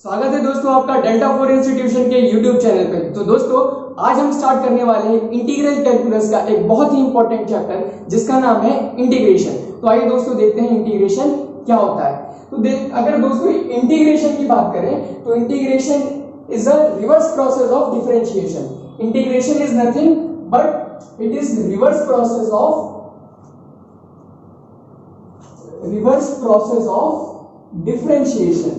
स्वागत है दोस्तों आपका डेल्टा 4 इंस्टीट्यूशन के यूट्यूब चैनल पे। तो दोस्तों आज हम स्टार्ट करने वाले हैं इंटीग्रल कैलकुलस का एक बहुत ही इंपॉर्टेंट चैप्टर जिसका नाम है इंटीग्रेशन। तो आइए दोस्तों देखते हैं इंटीग्रेशन क्या होता है। तो अगर दोस्तों इंटीग्रेशन की बात करें तो integration is a reverse process of differentiation. Integration is nothing but it is reverse process of differentiation.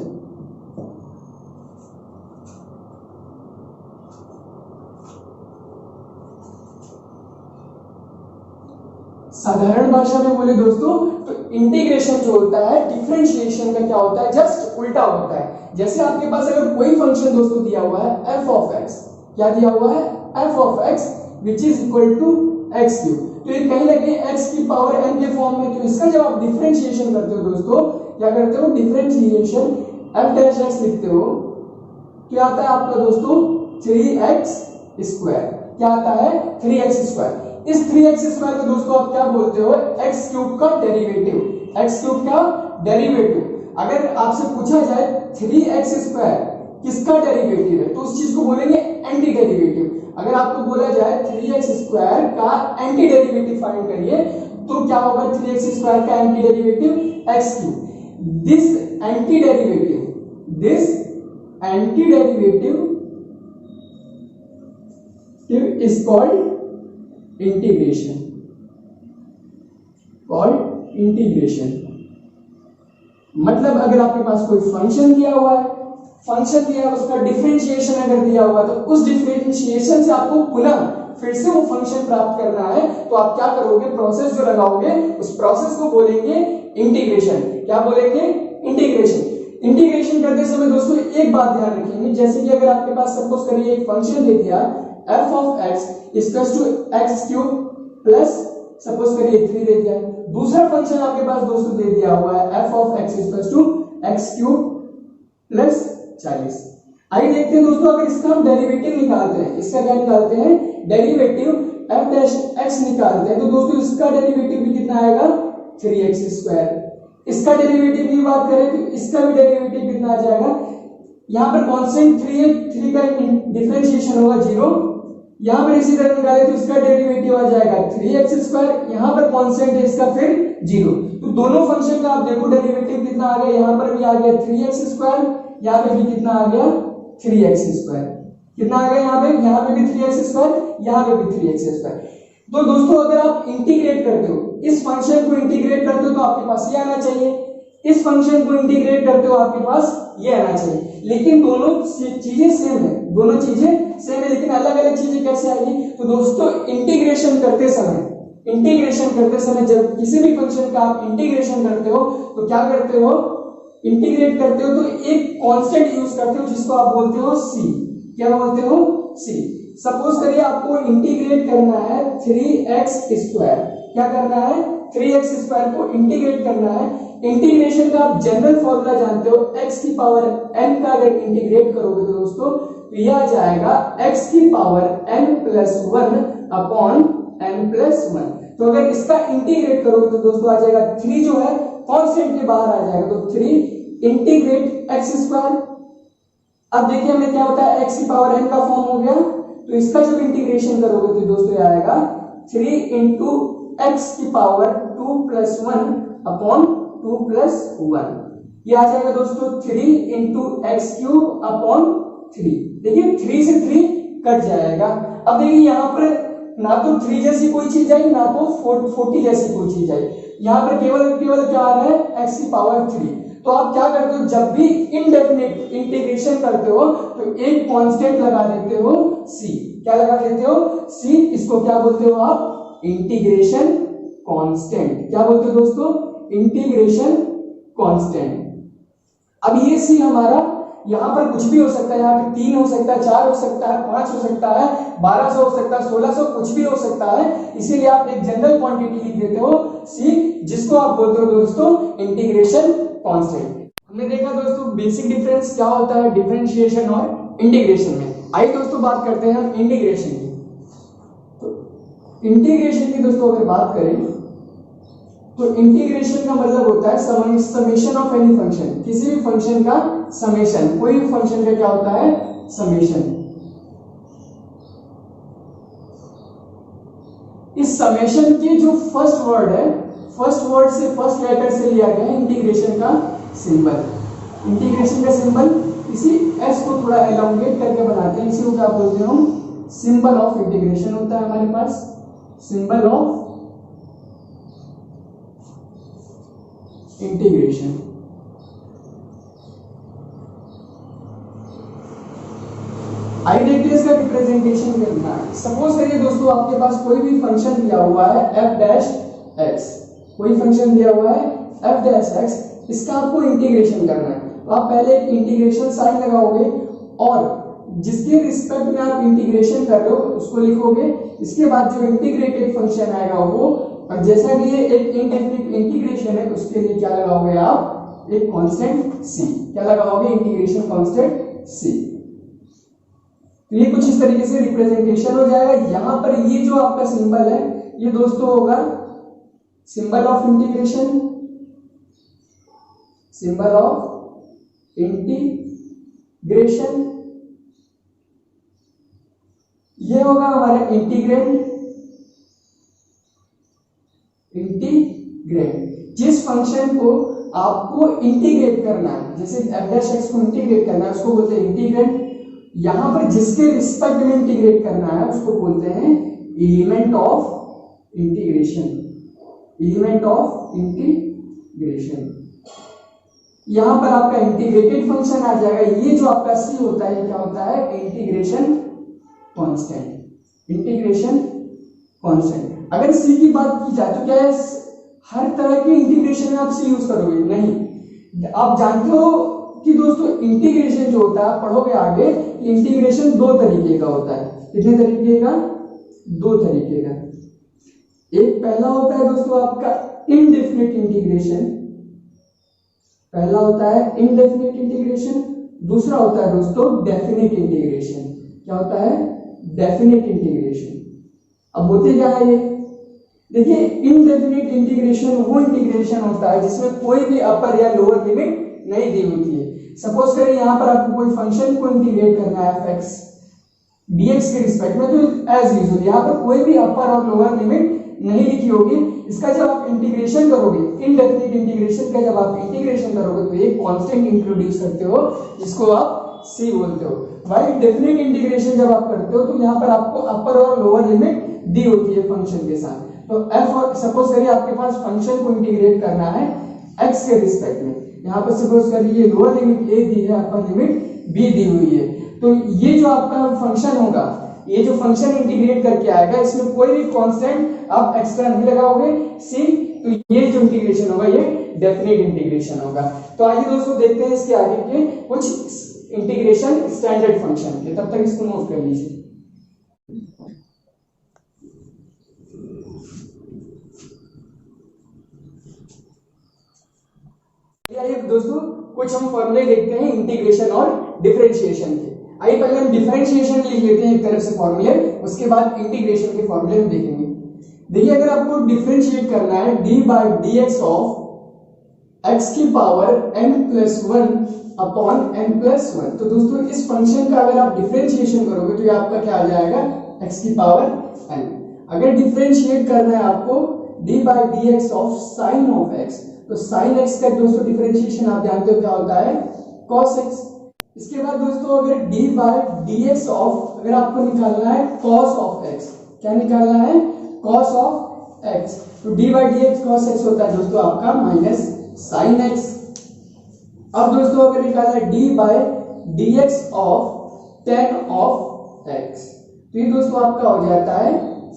साधारण भाषा में बोले दोस्तों तो इंटीग्रेशन जो होता है डिफरेंशिएशन का क्या होता है, जस्ट उल्टा होता है। जैसे आपके पास अगर कोई फंक्शन दोस्तों दिया हुआ है f of x, क्या दिया हुआ है f of x which is equal to x cube, तो ये कहीं ना कहीं x की पावर n के फॉर्म में। तो इसका जब आप डिफरेंशिएशन करते हो दोस्तों, क्या करते हो डिफरेंशिएशन f dash x लिखते हो, क्या आता है आपका दोस्तों 3x स्क्वायर। क्या आता है 3x स्क्वायर। इस 3x स्क्वायर को दोस्तों आप क्या बोलते हो x क्यूब का डेरिवेटिव। x क्यूब का डेरिवेटिव अगर आपसे पूछा जाए 3x स्क्वायर किसका डेरिवेटिव है तो उस चीज को बोलेंगे एंटी डेरिवेटिव। अगर आपको बोला जाए 3x स्क्वायर का एंटी डेरिवेटिव फाइंड करिए तो क्या होगा 3x स्क्वायर का anti derivative x cube. This anti derivative is called integration. मतलब अगर आपके पास कोई फंक्शन दिया हुआ है, उसका डिफरेंशिएशन अगर दिया हुआ है तो उस डिफरेंशिएशन से आपको पुनः फिर से वो फंक्शन प्राप्त करना है तो आप क्या करोगे, प्रोसेस जो लगाओगे उस प्रोसेस को बोलेंगे इंटीग्रेशन। क्या बोलेंगे इंटीग्रेशन। इंटीग्रेशन करते समय दोस्तों एक बात ध्यान रखेंगे, जैसे कि अगर आपके पास सपोज करिए एक फंक्शन दे दिया f of x equals to x cube plus suppose करिए 3 दे दिया। दूसरा फंक्शन आपके पास दोस्तों दे दिया हुआ है f of x equals to x cube plus 40। आइए देखते हैं दोस्तों अगर इसका हम डेरिवेटिव निकालते हैं, इसका क्या निकालते हैं डेरिवेटिव f डैश x निकालते हैं तो दोस्तों इसका डेरिवेटिव भी कितना आएगा 3x स्क्वायर। इसका डेरिवेटिव की बात करें तो इसका भी डेरिवेटिव कितना आ जाएगा, यहां पर कांस्टेंट 3 है, 3 का डिफरेंशिएशन होगा 0। यहां पर इसी तरह निकाले तो इसका डेरिवेटिव आ जाएगा 3x स्क्वायर, यहां पर कांस्टेंट है इसका फिर 0। तो दोनों फंक्शन का आप देखो डेरिवेटिव कितना आ गया, यहां पर भी आ गया 3x स्क्वायर, यहां पे भी कितना आ गया 3x स्क्वायर। कितना आ गया यहां पे भी 3x स्क्वायर, यहां पे भी 3x स्क्वायर। तो दोस्तों अगर आप इंटीग्रेट करते हो, इस फंक्शन को इंटीग्रेट करते हो तो आपके पास ये आना चाहिए, इस फंक्शन को इंटीग्रेट करते हो आपके पास ये आना चाहिए। लेकिन दोनों चीजें सेम है, लेकिन अलग अलग चीजें कैसे आएगी। तो दोस्तों इंटीग्रेशन करते समय जब किसी भी फंक्शन का आप इंटीग्रेशन करते हो तो क्या करते हो, इंटीग्रेट करते हो तो एक कांस्टेंट यूज करते हो जिसको आप बोलते हो c। क्या बोलते हो c। सपोज करिए आपको इंटीग्रेट करना है 3x स्क्वायर। क्या करना है 3x स्क्वायर को इंटीग्रेट करना है। इंटीग्रेशन का आप जनरल फॉर्मूला जानते हो, x की पावर n का अगर इंटीग्रेट करोगे तो दोस्तों यह आ जाएगा x की power n plus 1 upon n plus 1। तो अगर इसका इंटीग्रेट करोगे तो दोस्तों आ जाएगा 3 जो है कांस्टेंट के बाहर आ जाएगा तो 3 इंटीग्रेट x स्क्वायर। अब देखिए हमें क्या होता है x की पावर n का फॉर्म हो गया, तो इसका जब इंटीग्रेशन करोगे तो दोस्तों ये आएगा 3 इंटू x की पावर 2 प्लस 1 अपॉन 2 प्लस 1। ये आ जाएगा दोस्तों 3 इंटू एक्स क्यूब अपॉन 3। देखिए 3 से 3 कट जाएगा। अब देखिए यहाँ पर ना तो 3 जैसी कोई चीज आई ना तो 40 जैसी कोई चीज आई, यहाँ पर केवल क्या आ रहा है x की पावर 3। तो आप क्या करते हो, जब भी इनडेफिनिट इंटीग्रेशन करते हो तो एक कांस्टेंट लगा देते हो c। क्या लगा देते हो c। इसको क्या बोलते हो आप इंटीग्रेशन कांस्टेंट। क्या बोलते हो दोस्तों इंटीग्रेशन कांस्टेंट। अब ये c हमारा यहाँ पर कुछ भी हो सकता है, यहाँ पे 3 हो सकता है, 4 हो सकता है, 5 हो सकता है, 1200 हो सकता है, 1600 कुछ भी हो सकता है। इसीलिए आप एक जनरल क्वांटिटी लिख देते हो c, जिसको आप बोलते हो दोस्तों इंटीग्रेशन कांस्टेंट। हमने देखा दोस्तों बेसिक डिफरेंस क्या होता है डिफरेंशिएशन और इंटीग्रेशन में। आइए दोस्तों बात करते हैं हम इंटीग्रेशन की। तो इंटीग्रेशन की दोस्तों अगर बात करें तो इंटीग्रेशन का मतलब होता है समेशन ऑफ एनी फंक्शन, किसी भी फंक्शन का समेशन, कोई भी फंक्शन का क्या होता है समेशन। इस समेशन के जो फर्स्ट वर्ड है, फर्स्ट वर्ड से फर्स्ट लेटर से लिया गया है इंटीग्रेशन का सिंबल। इंटीग्रेशन का सिंबल इसी एस को थोड़ा एलोंगेट करके बनाते हैं, इसी को क्या बोलते हैं हम, सिंबल ऑफ इंटीग्रेशन होता है हमारे पास, सिंबल ऑफ इंटीग्रेशन। आइए देखते हैं इसका रिप्रेजेंटेशन करना है। सपोज करिए दोस्तों आपके पास कोई भी फंक्शन दिया हुआ है f डैश x, कोई फंक्शन दिया हुआ है f डैश x, इसका आपको इंटीग्रेशन करना है। तो आप पहले एक इंटीग्रेशन साइन लगाओगे और जिसके रिस्पेक्ट में आप इंटीग्रेशन कर रहे हो उसको लिखोगे। इसके बाद जो इंटीग्रेटेड फंक्शन आएगा वो, और जैसा कि ये एक इनडेफिनिट इंटीग्रेशन है उसके लिए क्या लगाओगे आप, एक कांस्टेंट c, क्या लगाओगे, इंटीग्रेशन कांस्टेंट c। तो ये कुछ इस तरीके से रिप्रेजेंटेशन हो जाएगा। यहां पर ये जो आपका सिंबल है ये दोस्तों होगा symbol of integration, symbol of integration. ये होगा हमारा इंटीग्रेंड, इंटीग्रेंड जिस फंक्शन को आपको इंटीग्रेट करना है, जैसे f डैश x को इंटीग्रेट करना है उसको बोलते हैं इंटीग्रेंड। यहां पर जिसके रिस्पेक्ट में इंटीग्रेट करना है उसको बोलते हैं element of integration, element of integration. यहां पर आपका इंटीग्रेटेड फंक्शन आ जाएगा। ये जो आपका c होता है ये क्या होता है, इंटीग्रेशन कांस्टेंट, इंटीग्रेशन कांस्टेंट। अगर c की बात की जाए तो क्या है, हर तरह के इंटीग्रेशन में आप c यूज करोगे नहीं। आप जानते हो कि दोस्तों इंटीग्रेशन जो होता है पढ़ोगे आगे, इंटीग्रेशन दो तरीके का होता है। कितने तरीके का, दो तरीके का। एक पहला होता है दोस्तों आपका इनडेफिनिट इंटीग्रेशन, पहला होता है इनडेफिनिट इंटीग्रेशन, दूसरा होता है दोस्तों डेफिनिट इंटीग्रेशन। क्या होता है, डेफिनिट इंटीग्रेशन। अब होते क्या है ये, देखिए इनडेफिनिट इंटीग्रेशन वो इंटीग्रेशन होता है जिसमें कोई भी अपर या लोअर लिमिट नहीं दी होती है। सपोज करें यहां पर आपको कोई फंक्शन को इंटीग्रेट करना है f(x) dx के रिस्पेक्ट में, तो एज यूजुअल यहां पर कोई भी अपर और लोअर लिमिट नहीं लिखी होगी। इसका जब आप इंटीग्रेशन करोगे, इनडेफिनिट इंटीग्रेशन का जब आप इंटीग्रेशन करोगे तो एक कांस्टेंट इंट्रोड्यूस करते हो जिसको आप c बोलते हो। भाई डेफिनिट इंटीग्रेशन जब आप करते हो तो यहां पर आपको अपर और लोअर लिमिट दी होती है फंक्शन के साथ। तो f और सपोज करिए आपके पास फंक्शन को इंटीग्रेट करना है x के रिस्पेक्ट में, यहाँ पर सपोज करिए लोअर लिमिट a दी है, अपर लिमिट b दी हुई है। तो ये जो आपका फंक्शन होगा, ये जो फंक्शन इंटीग्रेट करके आएगा इसमें कोई भी कांस्टेंट आप एक्स्ट्रा नहीं लगाओगे c, तो ये जो इंटीग्रेशन होगा ये डेफिनिट इंटीग्रेशन होगा। तो आइए दोस्तों देखते हैं इसके आगे के कुछ इंटीग्रेशन स्टैंडर्ड फंक्शन के, तब तक इसको नोट कर लीजिए। आइए दोस्तों कुछ हम फॉर्मूले देखते हैं इंटीग्रेशन और डिफरेंशिएशन के। आइए पहले हम डिफरेंशिएशन लिख लेते हैं एक तरफ से फॉर्मूले, उसके बाद इंटीग्रेशन के फॉर्मूले हम देखेंगे। देखिए अगर आपको डिफरेंशिएट करना है d/dx ऑफ x की पावर n+1 अपॉन n+1, तो दोस्तों इस फंक्शन का अगर आप डिफरेंशिएशन करोगे तो ये आपका क्या आ जाएगा, x की पावर n। अगर डिफरेंशिएट करना है आपको d/dx of sin of x, तो sin x का दोस्तों डिफरेंशिएशन आप जानते हो क्या होता है, cos x। इसके बाद दोस्तों अगर d/dx ऑफ, अगर आपको निकालना है cos ऑफ x, क्या निकालना है, cos ऑफ x, तो d/dx cos x होता है दोस्तों आपका माइनस sin x। अब दोस्तों अगर निकालना है d/dx of tan of x, तो ये दोस्तों आपका हो जाता है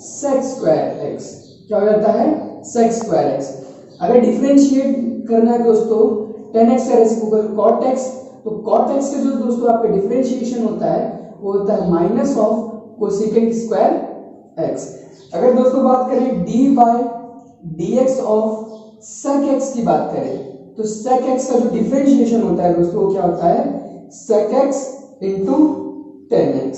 sec स्क्वायर x। क्या हो जाता है, sec स्क्वायर x। अगर डिफरेंशिएट करना है दोस्तों tan x equal cot x, तो cot x के जो दोस्तों आपका डिफरेंशिएशन होता है वो होता है minus of cosecant square x। अगर दोस्तों बात करें d/dx ऑफ sec x की बात करें, तो sec x का जो डिफरेंशिएशन होता है दोस्तों वो क्या होता है, sec x into tan x।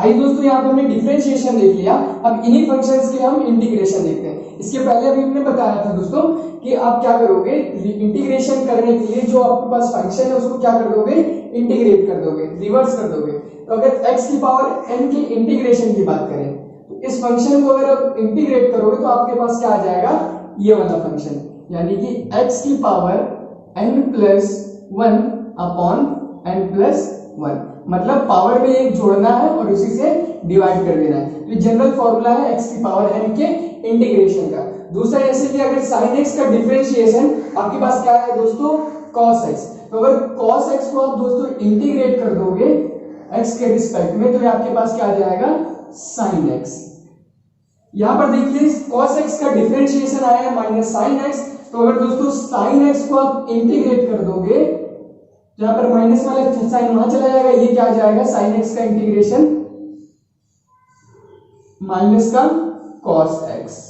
आइए दोस्तों यहाँ पे हमने डिफरेंशिएशन देख लिया, अब इन्हीं फंक्शंस के हम इंटीग्रेशन देखते हैं। इसके पहले अभी हमने बताया था दोस्तों कि आप क्या करोगे, इंटीग्रेशन करने के लिए जो आपके पास फंक्शन है उसको क्या कर दोगे, इंटीग्रेट कर दोगे, रिवर्स कर दोगे। तो अगर x की पावर n की इंटीग्रेशन की बात करें तो इस फंक्शन को अगर आप इंटीग्रेट करोगे तो आपके पास क्या आ जाएगा, ये वाला फंक्शन, यानी कि x की power n plus 1 upon n plus 1, मतलब पावर में एक जोड़ना है और उसी से डिवाइड कर देना है। तो जनरल फॉर्मूला है x की पावर n के इंटीग्रेशन का। दूसरा जैसे कि अगर sin x का डिफरेंशिएशन आपके पास क्या है दोस्तों, cos x, तो अगर cos x को आप दोस्तों इंटीग्रेट कर दोगे x के रिस्पेक्ट में तो आपके पास क्या आ जाएगा, sin x। यहां पर देखिए cos x का डिफरेंशिएशन आया है माइनस sin x, तो अगर दोस्तों sin x को आप इंटीग्रेट कर दोगे तो यहां पर माइनस वाला साइन वहां चला जाएगा, ये क्या आ जाएगा, sin x का इंटीग्रेशन माइनस का cos x।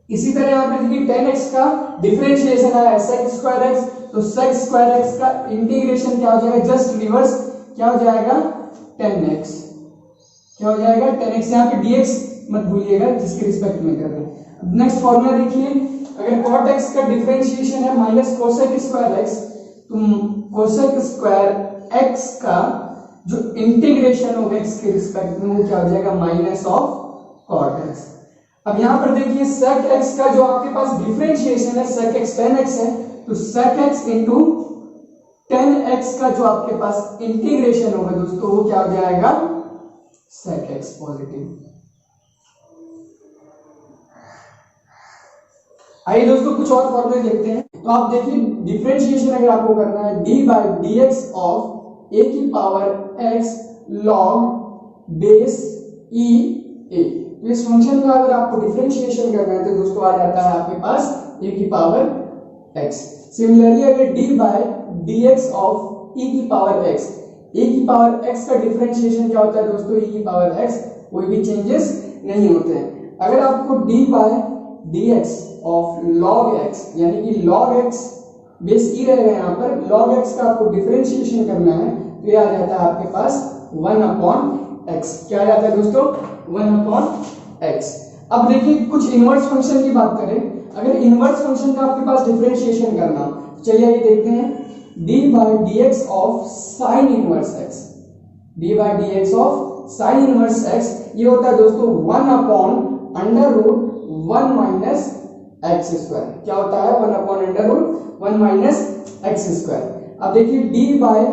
इसी तरह यहां पर देखिए tan x का डिफरेंशिएशन आया sec स्क्वायर x, तो sec स्क्वायर x का इंटीग्रेशन क्या हो जाएगा, जस्ट रिवर्स क्या हो जाएगा, tan x, क्या हो जाएगा, tan x। यहाँ पे dx मत भूलिएगा जिसके रिस्पेक्ट में कर रहे हैं। नेक्स्ट फॉर्मूला देखिए, अगर cot x का डिफरेंशिएशन है माइनस cosec स्क्वायर x, तो cosec स्क्वायर x का जो इंटीग्रेशन होगा x के रिस्पेक्ट में वो क्या हो जाएगा, माइनस ऑफ cot x। अब यहां पर देखिए sec x का जो आपके पास डिफरेंशिएशन है sec x tan x है, तो sec x into tan x का जो आपके पास इंटीग्रेशन होगा दोस्तों वो क्या हो जाएगा, sec x पॉजिटिव। आइए दोस्तों कुछ और फॉर्मूले देखते हैं। तो आप देखिए डिफरेंशिएशन अगर आपको करना है d by d x of a की power x log base e a, तो इस फंक्शन का अगर आपको डिफरेंशिएशन करना है तो दोस्तों आ जाता है आपके पास a की पावर x। सिमिलरली अगर d by d x of e की पावर x, a की पावर x का डिफरेंशिएशन क्या होता है दोस्तों, e की पावर x, कोई भी चेंजेस नहीं होते हैं। अगर आपको d by d x of log x, यानी कि log x बेस e रहेगा यहाँ पर, log x का आपको डिफरेंशिएशन करना है तो ये आ जाता है आपके पास 1 अपॉन x। क्या आ जाता है दोस्तों, 1 अपॉन x। अब देखिए कुछ इनवर्स फंक्शन की बात करें, अगर इनवर्स फंक्शन का आपके पास डिफरेंशिएशन करना, चलिए ये देखते हैं, d by d x of sine inverse x, d by d x of sine inverse x, ये होता है दोस्तों 1 upon under root 1 minus x square. क्या होता है, 1 upon under root 1 minus x square. अब देखिए d by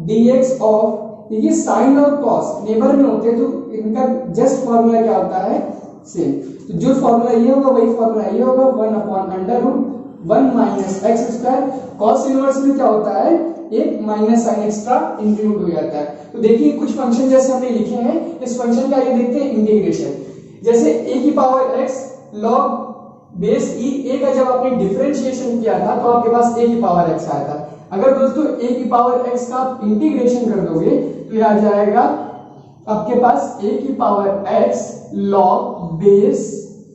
d x of, देखिए साइन और कॉस नेबर में होते हैं तो इनका जस्ट फॉर्मूला क्या होता है, सेम। तो जो फॉर्मूला ये होगा वही फॉर्मूला ये होगा, 1 upon under root 1 minus x square. Cos inverse में क्या होता है, एक माइनस साइन एक्स्ट्रा इंक्लूड हो जाता है। तो देखिए कुछ फंक्शन जैसे हमने लिखे हैं, इस फंक्शन का ये देखते हैं इंटीग्रेशन, जैसे a की power x log base e, a का जब आपने डिफरेंशिएशन किया था तो आपके पास a की पावर x आया था। अगर दोस्तों a की पावर x का आप इंटीग्रेशन कर दोगे तो ये आ जाएगा आपके पास a की power x log base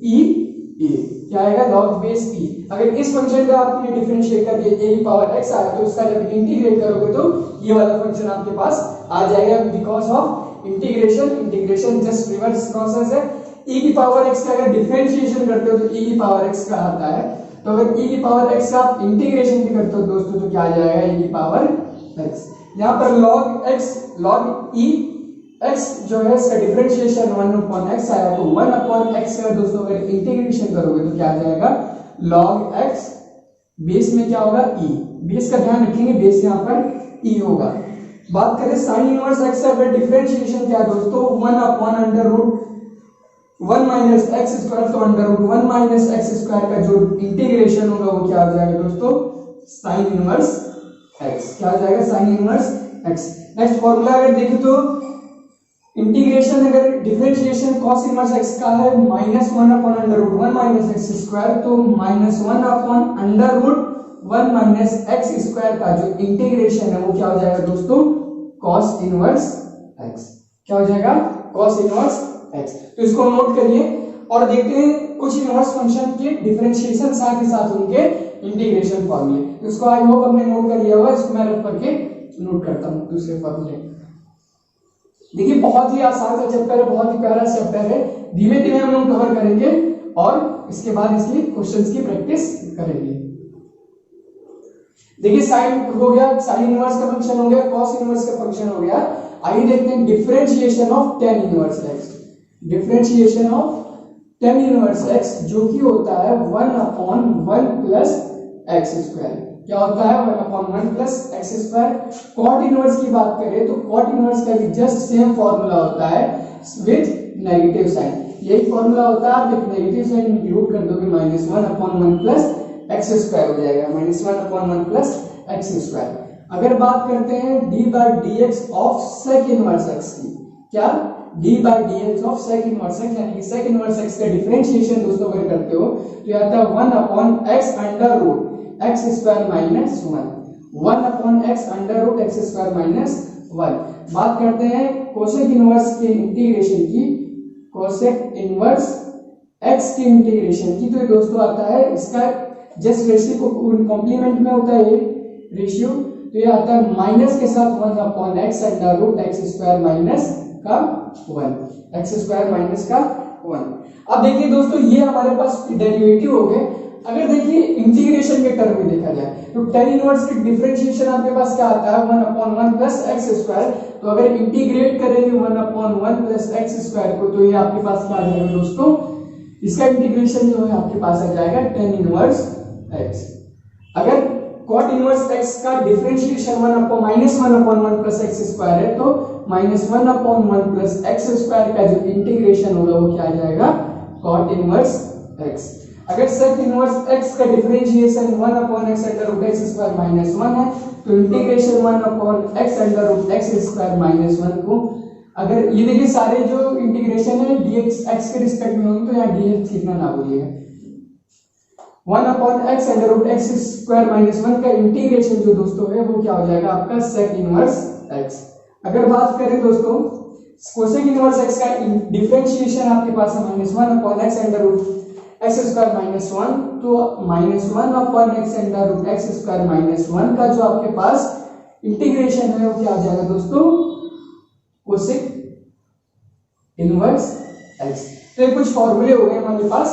e a, क्या आएगा, log बेस e। अगर इस फंक्शन का आपने डिफरेंशिएट करके a की पावर x आया तो इसका जब इंटीग्रेट करोगे तो ये वाला फंक्शन आपके पास आ जाएगा, because of integration just reverse process है। e की पावर x का अगर डिफरेंशिएशन करते हो तो e की पावर x का आता है, तो अगर e की पावर x का आप इंटीग्रेशन भी करते हो दोस्तों तो क्या आ जाएगा, e की पावर x। यहाँ पर log x log e x जो है इसका डिफरेंशिएशन 1 अपॉन x आया, तो 1 अपॉन x का दोस्तों अगर इंटीग्रेशन करोगे तो क्या आ जाएगा, log x बेस में क्या होगा, e, बेस का ध्यान रखेंगे, बेस यहाँ पर e होगा। बात करें साइन इनवर्स x का अगर डिफरेंशिएशन क्या है दोस्तों, 1 upon under root 1 minus x square, तो under root 1 minus x square का जो इंटीग्रेशन होगा वो क्या हो जाएगा दोस्तों, साइन इनवर्स x। क्या हो जाएगा, sign inverse x। Next formula अगर देखें तो इंटीग्रेशन अगर डिफरेंशिएशन cos इनवर्स x का है -1 upon under root 1 minus x square, तो -1 upon under root 1 minus x square का जो इंटीग्रेशन है वो क्या हो जाएगा दोस्तों, cos इनवर्स x। क्या हो जाएगा, cos इनवर्स x। तो इसको नोट करिए और देखते हैं कुछ इनवर्स फंक्शन के डिफरेंशिएशन साथ ही साथ उनके इंटीग्रेशन फॉर्मूले। इसको आई होप हमने नोट कर लिया होगा, इसको मैं रख करके नोट करता हूं दूसरे फॉर्मूले। देखिए बहुत ही आसान सा चैप्टर है, बहुत ही प्यारा चैप्टर है, धीमे धीमे हम लोग कवर करेंगे और इसके बाद इसकी क्वेश्चंस की प्रैक्टिस करेंगे। देखिए साइन हो गया, साइन इनवर्स का फंक्शन हो गया, कॉस इनवर्स का फंक्शन हो गया। आइए देखते हैं differentiation of tan inverse x। Differentiation of tan inverse x जो कि होता है 1/1 प्लस एक्स स्क्वायर। क्या होता है 1/1 plus x square. Cot inverse की बात करें तो कॉट इनवर्स का भी जस्ट सेम फॉर्मूला होता है विद नेगेटिव साइन। यही फॉर्मूला होता है, आप एक नेगेटिव साइन इंक्लूड कर दोगे -1/1 प्लस एक्स स्क्वायर हो जाएगा, -1/1 प्लस एक्स स्क्वायर। अगर बात करते हैं d/dx of sec inverse x की, क्या d/dx of sec inverse x यानी कि सेक इनवर्स x का डिफरेंशिएशन दोस्तों अगर करते हो तो आता है 1/x under root x square minus 1, 1/x under root x square minus 1। बात करते हैं कोसेक इनवर्स के इंटीग्रेशन की, कोसेक इनवर्स x के इंटीग्रेशन की, तो दोस्तों आता है इसका जस्ट रेशियो को कॉम्प्लीमेंट में होता है ये रेशियो, तो ये आता है माइनस के साथ 1/x under root x square minus का 1, x स्क्वायर माइनस का 1। अब देखिए दोस्तों ये हमारे पास डेरिवेटिव हो गए। अगर देखिए इंटीग्रेशन के टर्म में देखा जाए तो tan इनवर्स की डिफरेंशिएशन आपके पास क्या आता है 1/1 प्लस एक्स स्क्वायर। तो अगर इंटीग्रेट करेंगे 1/1 प्लस एक्स स्क्वायर को तो ये आपके पास क्या आ जाएगा दोस्तों, इसका इंटीग्रेशन जो है आपके पास आ जाएगा tan इनवर्स x। अगर cot इनवर्स x का डिफरेंशिएशन 1/1 प्लस एक्स स्क्वायर है तो -1/1 प्लस एक्स स्क्वायर का जो इंटीग्रेशन होगा वो क्या आ जाएगा cot इनवर्स x। अगर sec इनवर्स x का differentiation 1/x under root x square minus 1 है तो integration 1/x under root x square minus 1 को, अगर ये देखिए सारे जो इंटीग्रेशन है dx x के रिस्पेक्ट में होंगे तो यहाँ dx लिखना ना भूलिएगा। 1/x under root x square minus 1 का इंटीग्रेशन जो दोस्तों है वो क्या हो जाएगा आपका sec इनवर्स x। अगर बात करें दोस्तों कोसेक इनवर्स x का डिफरेंशिएशन आपके पास है -1/x under root x square minus 1, तो -1/x under root x square minus 1 का जो आपके पास इंटीग्रेशन है वो क्या हो जाएगा दोस्तों कोसेक इनवर्स x। तो ये कुछ फॉर्मूले हो गए हमारे पास,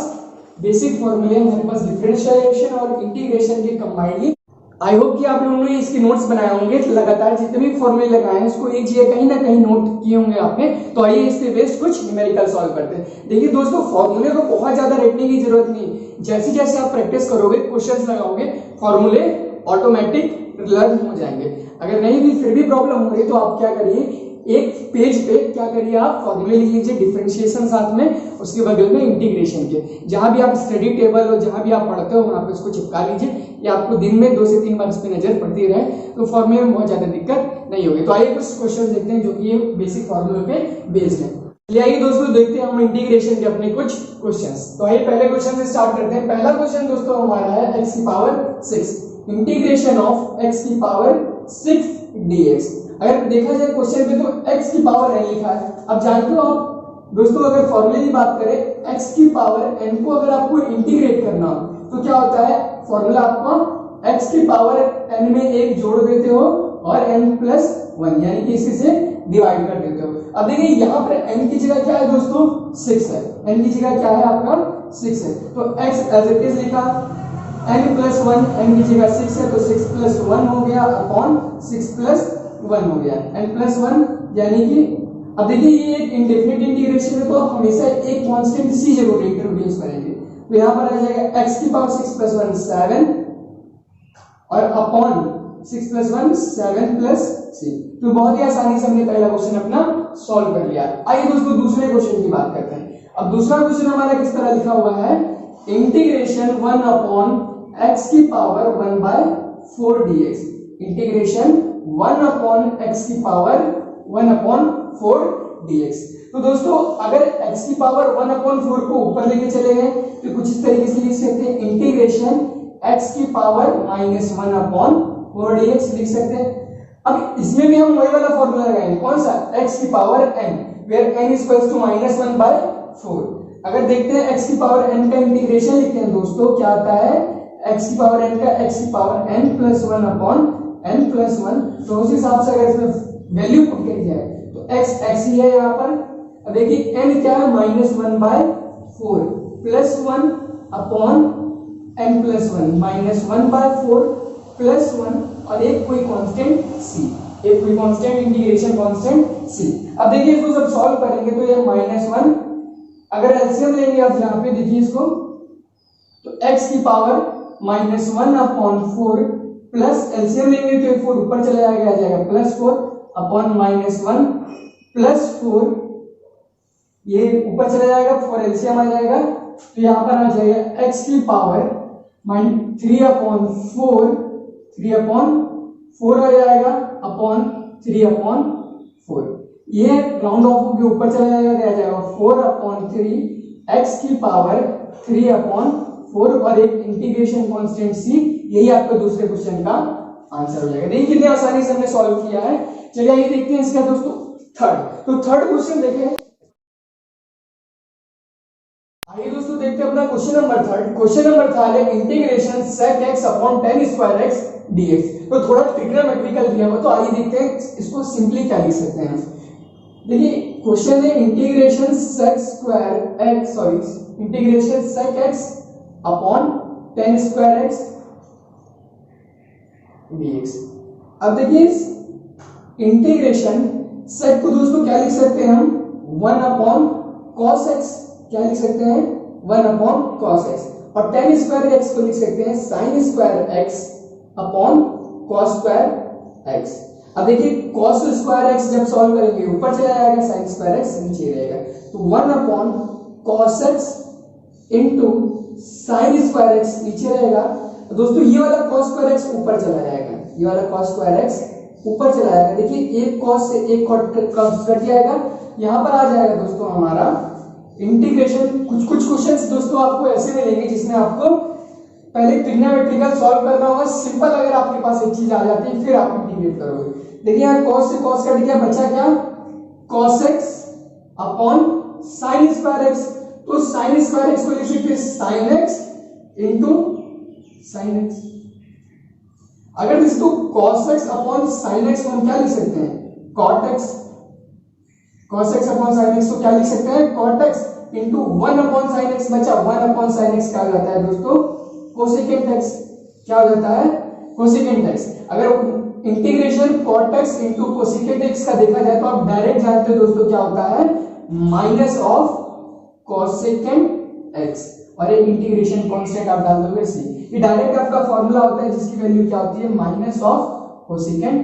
बेसिक फॉर्मूले हमारे पास डिफरेंशिएशन और इंटीग्रेशन के कंबाइनली। आई होप कि आप लोगों ने इसके नोट्स बनाए होंगे, लगातार जितने भी फॉर्मूले लगाए हैं उसको एक जगह कहीं ना कहीं नोट किए होंगे आपने। तो आइए इस पे बेस्ड कुछ न्यूमेरिकल सॉल्व करते हैं। देखिए दोस्तों फॉर्मूले को बहुत ज्यादा रटने की जरूरत नहीं, जैसे जैसे आप प्रैक्टिस करोगे क्वेश्चंस लगाओगे फॉर्मूले ऑटोमेटिक लर्न हो जाएंगे। अगर नहीं भी फिर भी प्रॉब्लम हो रही तो आप क्या करिए एक पेज पे क्या करिए आप फॉर्मूले लिख लीजिए, डिफरेंशिएशन साथ में, उसके बगल में इंटीग्रेशन के, जहां भी आप स्टडी टेबल और जहां भी आप पढ़ते हो वहां पे इसको चिपका लीजिए। ये आपको दिन में 2 से 3 बार इस पे नजर पड़ती रहे तो फॉर्मूले में बहुत ज्यादा दिक्कत नहीं होगी। तो आइए कुछ क्वेश्चन देखते हैं जो कि ये बेसिक फॉर्मूले पे बेस्ड है। चलिए आइए दोस्तों देखते हैं हम इंटीग्रेशन के अपने कुछ क्वेश्चंस। तो आइए पहले क्वेश्चन से स्टार्ट करते हैं। पहला क्वेश्चन दोस्तों हमारा है x की पावर 6, इंटीग्रेशन ऑफ x की पावर 6 dx। अगर देखा जाए क्वेश्चन पे तो x की पावर n लिखा है। अब जानते हो आप दोस्तों अगर फॉर्मूले की बात करें x की पावर n को अगर आपको इंटीग्रेट करना हो तो क्या होता है फॉर्मूला आपको x की पावर n में एक जोड़ देते हो और n प्लस 1 यानी कि इसी से डिवाइड कर देते हो। अब देखिए यहाँ पर n की जगह क्या है दोस्तों 6 है, n की जगह क्या है आपका 6 है तो x एज इट इज लिखा, n प्लस 1 n की जगह 6 है तो 6 प्लस 1 हो गया अपॉन 6 प्लस 1 हो गया n प्लस 1 यानी कि अब देखिए ये एक इंडेफिनिट इंटीग्रेशन है तो आप हमेशा एक कांस्टेंट c जरूर इंट्रोड्यूस करेंगे। तो यहाँ पर आ जाएगा x की पावर 6 प्लस 1 7 और अपॉन 6 प्लस 1 7 प्लस c। तो बहुत ही आसानी से हमने पहला क्वेश्चन अपना सॉल्व कर लिया। आइए दोस्तों दूसरे क्वेश्चन की बात करते हैं। अब दूसरा क्वेश्चन हमारा किस तरह लिखा हुआ है इंटीग्रेशन 1 अपॉन x की power 1/4 dx। Integration 1 upon x की पावर 1/4 dx। तो दोस्तों अगर x की पावर 1/4 को ऊपर लेके चले गए तो कुछ इस तरीके से लिख सकते हैं इंटीग्रेशन x की पावर -1/4 dx लिख सकते हैं। अब इसमें भी हम वही वाला फॉर्मूला लगाएंगे, कौन सा x की power n where n equals to -1/4। अगर देखते हैं x की पावर n का इंटीग्रेशन लिखते हैं दोस्तों क्या आता है x की पावर n का x की power n plus 1 upon n plus 1। तो उस हिसाब से अगर इसमें वैल्यू पुट करी जाए तो x x ही है यहाँ पर। अब देखिए n क्या है, -1/4 +1 अपॉन n +1, -1/4 +1 और एक कोई कांस्टेंट c, एक कोई कांस्टेंट, इंटीग्रेशन कांस्टेंट c। अब देखिए इसको जब सॉल्व करेंगे तो ये -1, अगर एलसीएम लेंगे आप यहाँ पे देखिए इसको, तो x की पावर -1/4 प्लस एलसीएम लेंगे तो 4 ऊपर चला जाएगा, आ जाएगा +4 अपॉन -1 +4, ये ऊपर चला जाएगा, 4 एलसीएम आ जाएगा, तो यहाँ पर आ जाएगा x की पावर 3/4 आ जाएगा अपॉन 3/4, ये राउंड ऑफ होकर ऊपर चला जाएगा, आ जाएगा 4/3 x की पावर 3/4 और एक इंटीग्रेशन कांस्टेंट c। यही आपका दूसरे क्वेश्चन का आंसर हो जाएगा। देखिए कितने आसानी से हमने सॉल्व किया है। चलिए आइए देखते हैं इसका दोस्तों थर्ड। तो थर्ड क्वेश्चन देखें, आइए दोस्तों देखते हैं अपना question number third. Question number third है इंटीग्रेशन sec x अपॉन tan स्क्वायर x dx। तो थोड़ा ट्रिग्नोमेट्रिकल दिया हुआ, तो आइए देखते हैं इसको सिंपली क्या लिख सकते हैं। देखिए क्वेश्चन है इंटीग्रेशन sec x अपॉन tan स्क्वायर x dx। अब देखिए इस इंटीग्रेशन sec को दोस्तों क्या लिख सकते हैं हम, 1 अपॉन cos x, क्या लिख सकते हैं 1 अपॉन cos x, और tan स्क्वायर x को लिख सकते हैं sin square x upon cos square x। अब देखिए cos स्क्वायर x जब सॉल्व करेंगे ऊपर चला जाएगा, sin स्क्वायर x नीचे रहेगा, तो 1 upon cos x into sin square x नीचे रहेगा। तो दोस्तों ये वाला cos स्क्वायर x ऊपर चला जाएगा, ये वाला cos स्क्वायर x ऊपर चला जाएगा। देखिए एक cos से एक cos कट जाएगा, यहाँ पर आ जाएगा दोस्तों हमारा इंटीग्रेशन। कुछ क्वेश्चंस दोस्तों आपको ऐसे मिलेंगे जिसमें आपको पहले ट्रिग्नोमेट्रिकल सॉल्व करना होगा। सिंपल अगर आपके पास एक चीज आ जाती है फिर आप इंटीग्रेट करोगे। देखिए यहाँ cos से cos कट गया, बचा क्या cos x upon sin square x। तो sin स्क्वायर x को लिख सकते हैं sin x into sin x। अगर इसको cos x upon sin x हम क्या लिख सकते हैं cot x, cos x upon sin x को क्या लिख सकते हैं cot x into 1 upon sin x, बचा 1 अपॉन sin x क्या हो जाता है दोस्तों कोसेकेंट x, क्या हो जाता है कोसेकेंट x। अगर integration cot x into cosecant x का देखा जाए तो आप डायरेक्ट जानते हो दोस्तों क्या होता है माइनस ऑफ कोसेकेंट x, और एक इंटीग्रेशन कांस्टेंट आप डाल दोगे c। ये डायरेक्ट आपका फॉर्मूला होता है जिसकी वैल्यू क्या होती है माइनस ऑफ कोसेकेंट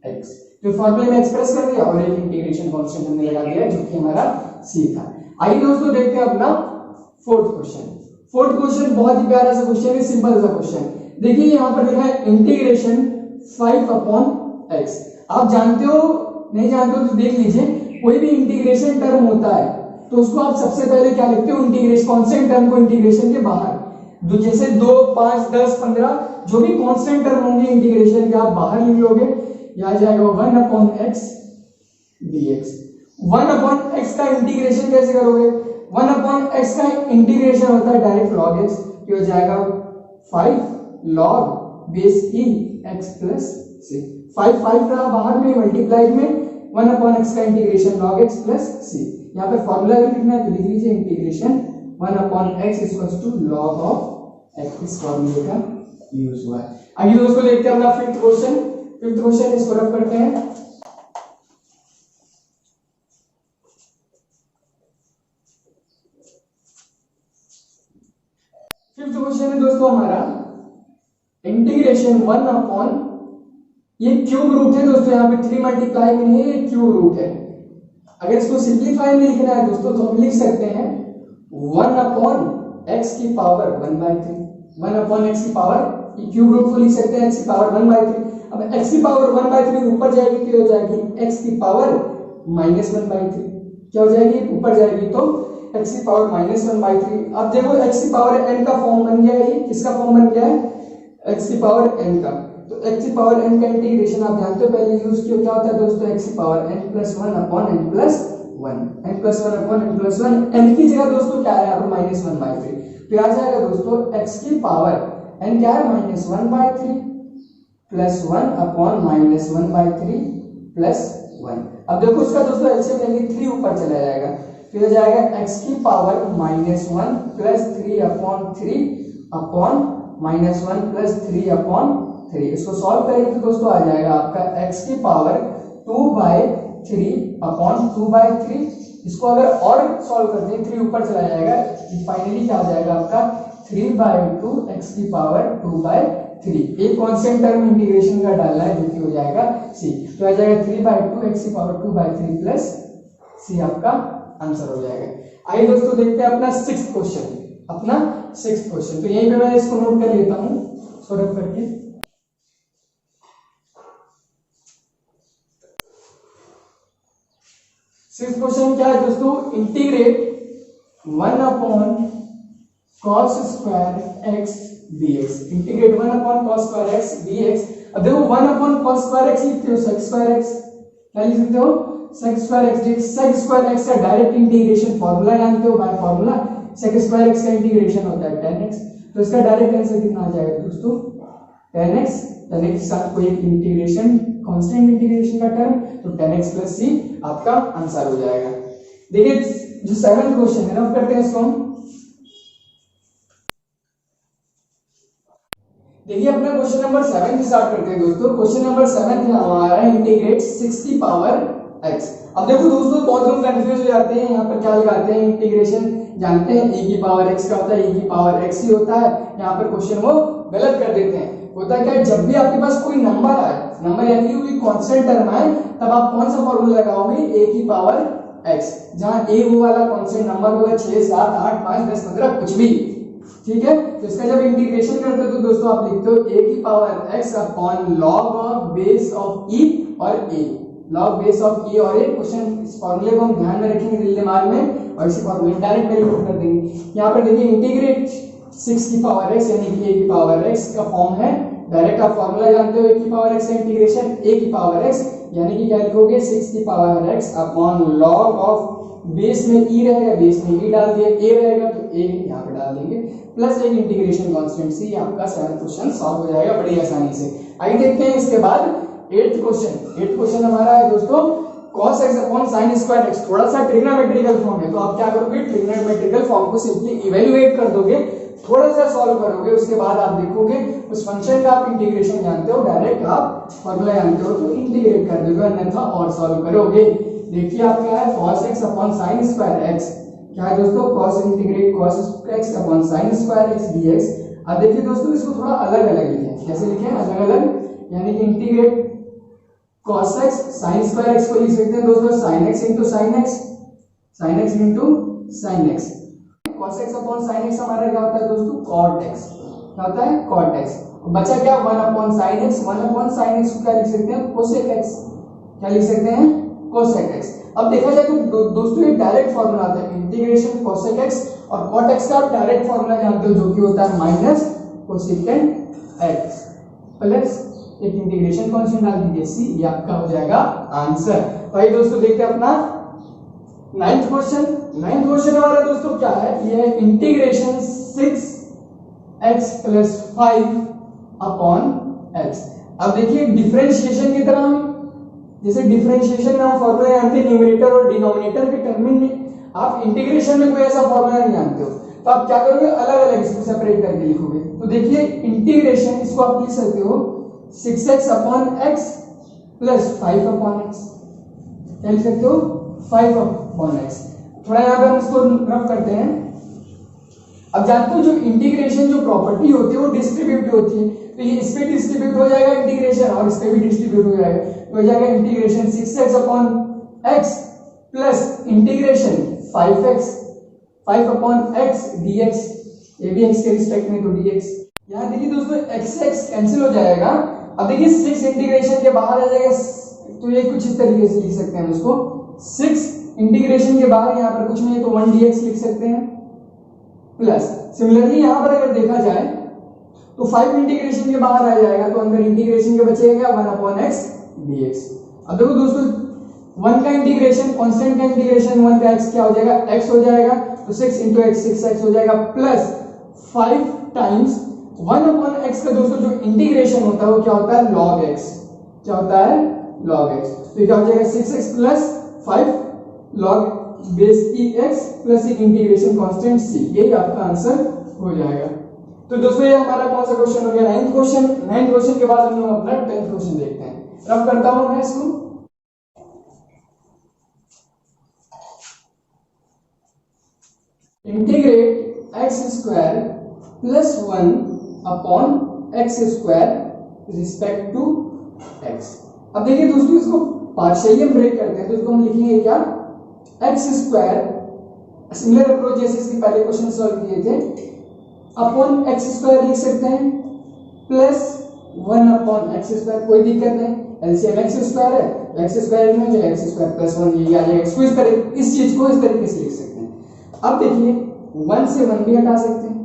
x। तो फॉर्मूले में एक्सप्रेस कर दिया और एक इंटीग्रेशन कांस्टेंट हमने लगा दिया जो कि हमारा c था। आइए दोस्तों देखते हैं अपना फोर्थ क्वेश्चन। फोर्थ क्वेश्चन बहुत ही प्यारा सा क्वेश्चन है, सिंपल सा क्वेश्चन। देखिए यहाँ पर लिखा है इंटीग्रेशन 5 अपॉन x। आप जानते हो नहीं जानते हो तो देख लीजिए, कोई भी इंटीग्रेशन टर्म होता है तो उसको आप सबसे पहले क्या लिखते हो इंटीग्रेशन कांस्टेंट टर्म को इंटीग्रेशन के बाहर, जैसे 2 5 10 15 जो भी कांस्टेंट टर्म होंगे इंटीग्रेशन के आप बाहर लिख लोगे। यहाँ जाएगा 1 upon x dx। 1 upon x का इंटीग्रेशन कैसे करोगे, 1 अपॉन x का इंटीग्रेशन होता है डायरेक्ट log x, तो हो जाएगा 5 log base e x plus c। 5 रहा बाहर में मल्टीप्लाइड में, 1 अपॉन x का integration log x plus c। यहाँ पे फॉर्मूला भी लिखना है तो लिख लीजिए integration 1 upon x equals to log of x। इस फॉर्मूले का यूज हुआ है। आइए दोस्तों देखते हैं अपना फिफ्थ क्वेश्चन। फिफ्थ क्वेश्चन इसको रख करते हैं। फिफ्थ क्वेश्चन है दोस्तों हमारा इंटीग्रेशन 1 अपॉन, ये क्यूब रूट है दोस्तों, यहाँ पे 3 मल्टीप्लाई में नहीं है, ये क्यूब रूट है। अगर इसको सिंप्लीफाई में लिखना है दोस्तों तो हम लिख सकते हैं 1 अपॉन x की पावर 1/3। 1 अपॉन x की पावर, ये क्यूब रूट को लिख सकते हैं x की पावर 1/3। अब x की पावर 1/3 ऊपर जाएगी तो हो जाएगी x की पावर -1/3। क्या हो जाएगी ऊपर जाएगी तो x की पावर -1/3। अब देखो x की पावर n का फॉर्म बन गया है, ये किसका फॉर्म बन गया है x की पावर n का। तो x की पावर n का इंटीग्रेशन आप जानते हो पहले यूज किया, क्या होता है दोस्तों x की power n + 1 upon n + 1, n + 1 upon n + 1, n की जगह दोस्तों क्या है यहाँ पर -1/3, तो आ जाएगा दोस्तों x की पावर n क्या है -1/3 + 1 अपॉन -1/3 + 1। अब देखो उसका दोस्तों एलसीएम लेंगे 3 ऊपर चला जाएगा, तो हो जाएगा x की power -1 plus 3 upon 3 upon -1 plus 3 upon 3। इसको सॉल्व करेंगे तो दोस्तों आ जाएगा आपका x की पावर 2/3 अपॉन 2/3। इसको अगर और सॉल्व करते हैं 3 ऊपर चला जाएगा, फाइनली क्या आ जाएगा आपका 3/2 x की पावर 2/3। एक कांस्टेंट टर्म इंटीग्रेशन का डालना है जो कि हो जाएगा c, तो आ जाएगा 3/2 x की पावर 2/3 प्लस c आपका आंसर हो जाएगा। आइए दोस्तों देखते हैं अपना 6th क्वेश्चन, अपना 6th क्वेश्चन। तो यहीं पे मैं इसको नोट कर लेता हूं सॉल्व करके। 6th क्वेश्चन क्या है दोस्तों, integrate 1 upon cos square x dx। Integrate 1 upon cos square x dx। अब देखो 1 अपॉन cos स्क्वायर x लिखते हो sec स्क्वायर x, क्या लिख सकते हो sec square x dx। sec square x का डायरेक्ट इंटीग्रेशन फार्मूला जानते हो, bye formula sec square x का इंटीग्रेशन होता है tan x, तो इसका डायरेक्ट आंसर कितना आ जाएगा दोस्तों tan x के साथ कोई एक इंटीग्रेशन कांस्टेंट इंटीग्रेशन का टर्म, तो tan x प्लस c आपका आंसर हो जाएगा। देखिए जो 7th क्वेश्चन है ना करते हैं इसको हम। देखिए अपना क्वेश्चन नंबर 7 से स्टार्ट करते हैं दोस्तों। क्वेश्चन नंबर 7 है हमारा इंटीग्रेट 6 की पावर x। अब देखो दोस्तों बहुत लोग कंफ्यूज हो जाते हैं, यहाँ पर क्या लगाते हैं इंटीग्रेशन जानते हैं e की पावर x का होता है, e की पावर x ही होता है, यहाँ पर क्वेश्चन वो गलत कर देते हैं। होता है क्या, जब भी आपके पास कोई नंबर आए, नंबर यानी कि कोई कांस्टेंट टर्म आए, तब आप कौन सा फॉर्मूला लगाओगे a की पावर x, जहां a वो वाला कांस्टेंट नंबर होगा 6 7 8 5 10 15 कुछ भी, ठीक है। तो इसका जब इंटीग्रेशन करते हो तो दोस्तों आप लिखते हो a की power x upon log of base of e और a, log base of e और a। क्वेश्चन इस फॉर्मूले को हम ध्यान में रखेंगे दिल दिमाग में, और इसी फॉर्मूले डायरेक्ट वेरीफाई कर देंगे। यहाँ पर देखिए इंटीग्रेट 6 की पावर x यानी कि a की पावर x का फॉर्म है, डायरेक्ट आप फॉर्मूला जानते हो a की पावर x का इंटीग्रेशन a की पावर x यानी कि क्या लिखोगे 6 की power x upon log of base में e रहेगा, बेस में e डाल दिया, a रहेगा तो a यहाँ पे डाल देंगे, प्लस एक इंटीग्रेशन कांस्टेंट c। आपका 7th क्वेश्चन सॉल्व हो जाएगा बड़ी आसानी से। आइए देखते हैं इसके बाद 8th क्वेश्चन। 8th क्वेश्चन हमारा है दोस्तों cos x upon sin square x। थोड़ा सा ट्रिग्नोमेट्रिकल फॉर्म है, तो आप क्या करोगे ट्रिग्नोमेट्रिकल फॉर्म को सिंपली इवैल्यूएट कर दोगे, थोड़ा सा सॉल्व करोगे, उसके बाद आप देखोगे उस फंक्शन का आप इंटीग्रेशन जानते हो, डायरेक्ट आप फॉर्मूला जानते हो तो इंटीग्रेट कर दोगे, अन्यथा और सॉल्व करोगे। देखिए आप क्या है cos x upon sin square x, क्या है दोस्तों cos integrate cos x upon sin square x dx। अब देखिए दोस्तों इसको थोड़ा अलग अलग लिखें, कैसे लिखें अलग अलग, यानी कि integrate cos x sin square x को लिख सकते हैं दोस्तों sin x into sin x, sin x into sin x। cos x upon sin x हमारा क्या होता है दोस्तों cot x, क्या होता है cot x। बचा क्या 1 upon sin x, 1 upon sin x को क्या लिख सकते हैं cosec x, क्या लिख सकते हैं cosec x। अब देखा जाए तो दोस्तों ये डायरेक्ट फॉर्मूला आता है इंटीग्रेशन cosec x, और cot x का आप डायरेक्ट फॉर्मूला जानते हो जो कि होता है माइनस cosecant x प्लस एक इंटीग्रेशन कांस्टेंट डाल दीजिए c, ये आपका हो जाएगा आंसर। तो आइए दोस्तों देखते हैं अपना 9th क्वेश्चन। 9th क्वेश्चन हमारा दोस्तों क्या है, ये integration 6x plus 5 upon x। अब देखिए डिफरेंशिएशन की तरह हम जैसे डिफरेंशिएशन में हम फॉर्मूला जानते हैं न्यूमरेटर और डिनोमिनेटर के टर्म में, आप इंटीग्रेशन में कोई ऐसा फॉर्मूला नहीं जानते हो, तो आप क्या करोगे अलग अलग इसको सेपरेट करके लिखोगे। तो देखिए इंटीग्रेशन इसको आप लिख सकते हो 6x upon x plus 5 upon x, क्या लिख सकते हो 5 अपॉन x। थोड़ा यहाँ पे हम इसको रफ करते हैं। अब जानते हो जो इंटीग्रेशन जो प्रॉपर्टी होती है वो डिस्ट्रीब्यूटिव होती है, तो ये इस पे डिस्ट्रीब्यूट हो जाएगा इंटीग्रेशन और इस पे भी डिस्ट्रीब्यूट हो जाएगा, तो हो जाएगा integration 6x upon x plus integration 5 upon x dx, ये भी x के रिस्पेक्ट में तो dx। यहाँ देखिए दोस्तों x कैंसिल हो जाएगा। अब देखिए 6 इंटीग्रेशन के बाहर आ जाएगा, तो ये कुछ इस तरीके से लिख सकते हैं इसको 6 इंटीग्रेशन के बाहर यहाँ पर कुछ नहीं है तो 1 dx लिख सकते हैं, प्लस सिमिलरली यहाँ पर अगर देखा जाए तो 5 इंटीग्रेशन के बाहर आ जाएगा तो अंदर इंटीग्रेशन के बचेगा 1 अपॉन x dx। अब देखो दोस्तों 1 का इंटीग्रेशन कांस्टेंट का इंटीग्रेशन 1 का x क्या हो जाएगा x हो जाएगा, तो 6 into x 6x हो जाएगा, प्लस 5 टाइम्स 1 अपॉन x का दोस्तों जो इंटीग्रेशन होता है वो क्या होता है log x, क्या होता है log x। तो ये क्या हो जाएगा 6x प्लस 5 log बेस ई x प्लस एक इंटीग्रेशन कांस्टेंट c, यही आपका आंसर हो जाएगा। तो दोस्तों ये हमारा कौन सा क्वेश्चन हो गया, 9th क्वेश्चन। 9th क्वेश्चन के बाद हम लोग अपना 10th क्वेश्चन देखते हैं। रब करता हूं मैं इसको। Integrate x square plus 1 upon x square respect to x। अब देखिए दोस्तों इसको पार्शियली हम ब्रेक करते हैं, तो इसको हम लिखेंगे क्या, x स्क्वायर, सिमिलर अप्रोच जैसे इसके पहले क्वेश्चन सॉल्व किए थे, अपॉन x स्क्वायर लिख सकते हैं प्लस 1 अपॉन x स्क्वायर, कोई दिक्कत नहीं, एलसीएम x स्क्वायर है, x स्क्वायर में हो जाएगा x स्क्वायर प्लस 1, ये आ जाएगा। इसको इस तरह, इस चीज को इस तरीके से लिख सकते हैं। अब देखिए 1 से 1 भी हटा सकते हैं,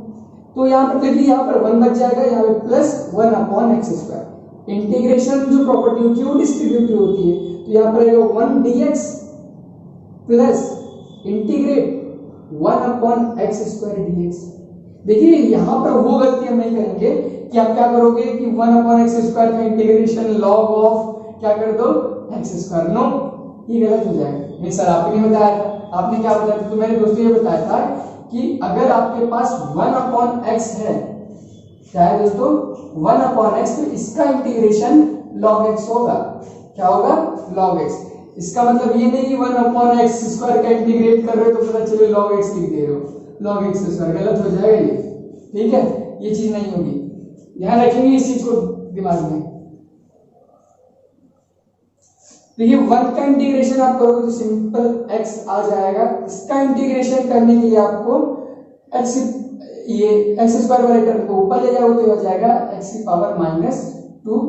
तो यहाँ पर देखिए यहाँ पर 1 बच जाएगा, यहाँ पे plus 1 upon x square. Integration जो प्रॉपर्टी होती है वो डिस्ट्रीब्यूटिव होती है, तो यहाँ पर आएगा 1 dx plus integrate 1 upon x square dx। देखिए यहाँ पर वो गलती हम नहीं करेंगे कि आप क्या करोगे कि 1 अपॉन x स्क्वायर का इंटीग्रेशन लॉग ऑफ क्या कर दो x स्क्वायर, नो, ये गलत हो जाएगा। नहीं सर आपने नहीं बताया था, आपने क्या बताया था, तो मैंने दोस्तों ये बताया था कि अगर आपके पास 1 अपॉन x है, क्या है दोस्तों 1 अपॉन x, तो इसका इंटीग्रेशन log x होगा, क्या होगा log x। इसका मतलब ये नहीं कि 1 अपॉन x स्क्वायर का इंटीग्रेट कर रहे हो तो पता चले log x लिख दे रहे हो, log x स्क्वायर, गलत हो जाएगा ये, ठीक है, ये चीज नहीं होगी, ध्यान रखेंगे इस चीज को दिमाग में। देखिए 1 का इंटीग्रेशन आप करोगे तो सिंपल x आ जाएगा, इसका इंटीग्रेशन करने के लिए आपको x, ये x स्क्वायर वाले टर्म को ऊपर ले जाओ तो हो जाएगा x की पावर माइनस 2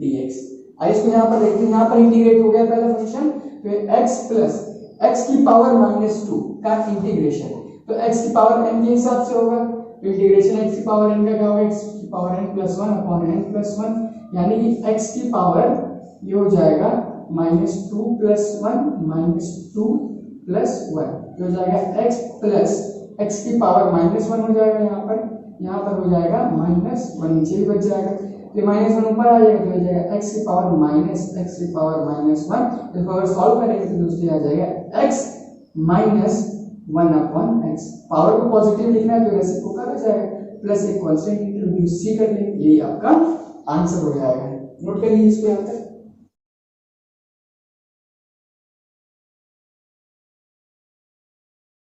dx। आइए इसको यहाँ पर देखते हैं, यहाँ पर इंटीग्रेट हो गया पहला फंक्शन, तो x प्लस x की पावर माइनस 2 का इंटीग्रेशन, तो x की पावर n के हिसाब से होगा, तो इंटीग्रेशन x की पावर n का क्या होगा, x की power n plus 1 upon n plus 1, यानी कि x की पावर ये हो जाएगा माइनस 2 प्लस 1 माइनस 2 प्लस 1, ये हो जाएगा x प्लस x की पावर माइनस 1 हो जाएगा, यहाँ पर हो जाएगा माइनस 1, नीचे भी बच जाएगा, तो माइनस 1 ऊपर आ जाएगा, तो हो जाएगा x की पावर माइनस x की पावर माइनस 1। इसको अगर सॉल्व करेंगे तो दोस्तों आ जाएगा x minus 1 upon x, power को पॉजिटिव लिखना है तो रेसिप्रोकल हो जाएगा, प्लस एक कांस्टेंट इंट्रोड्यूस c कर लेंगे, यही आपका आंसर हो जाएगा। नोट कर लीजिए इसको यहाँ पर।